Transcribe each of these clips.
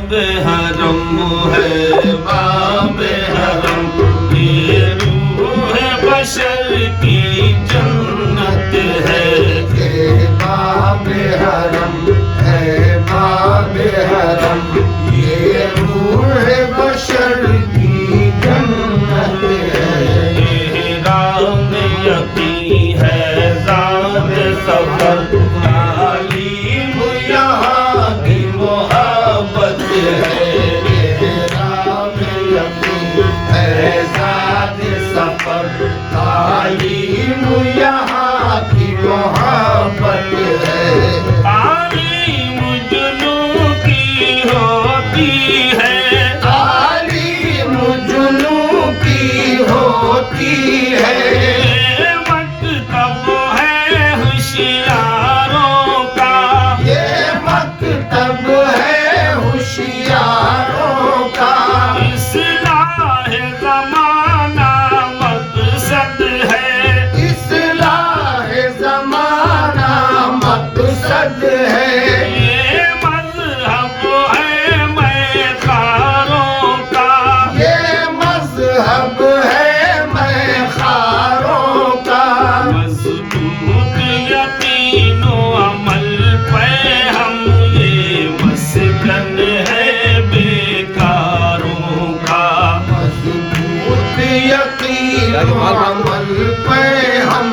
बाबे हरम है बाबे हरम, ये रूह बशर की जन्नत है। ये बाबे हरम है बाबे हरम, ये रूह बशर की जन्नत है। राम यकी है ज़ाद सफर, तालीम यहाँ की मोहब्बत है। राम यकी है ज़ाद सफर, तालीम यहाँ की मोहब्बत है। तालीम जुनून की होती है, तालीम जुनून की होती है। ये मकतब है होशियारों का, ये मकतब है होशियारों का। इस्लाह ज़माना मकसद है, इस्लाह ज़माना मकसद है। ये मज़हब है मैखारों का, ये मज़हब है मैखारों का। मज़बूत यकीन व अमल पे हम, ये मस्कन है बेकारों का। मज़बूत यकीन व अमल पे हम,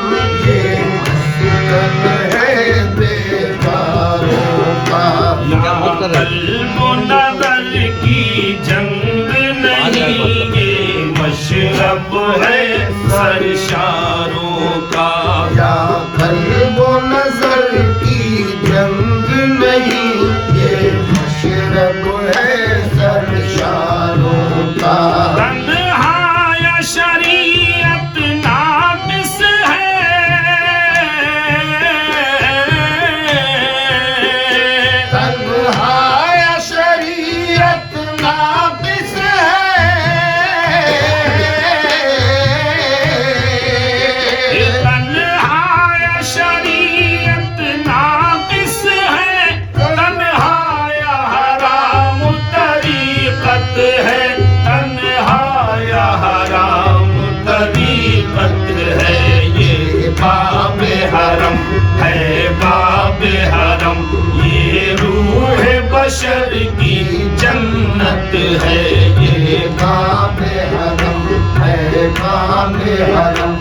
ये मस्कन है बेकारों का। यहाँ कल्ब नज़र की जंग नहीं, ये मशरब है सरशारों का। या कल्ब नजर की जंग नहीं, ये मशरब है सरशारों का। तन्हाया शरीयत नाक़िस है, तन्हाया शरीयत नाक़िस है। तन्हाया शरीयत नाक़िस है, तन्हाया हराम तरीक़त है, तन्हाया हराम तरीक़त है। ये बाबे हरम है बाबे हरम, ये रूह बशर की जन्नत है। ये बाबे हरम है बाबे हरम,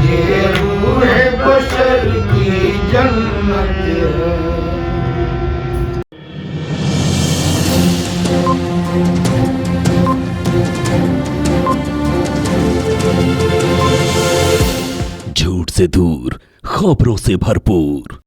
ये रूह बशर की जन्नत है। झूठ से दूर, खबरों से भरपूर।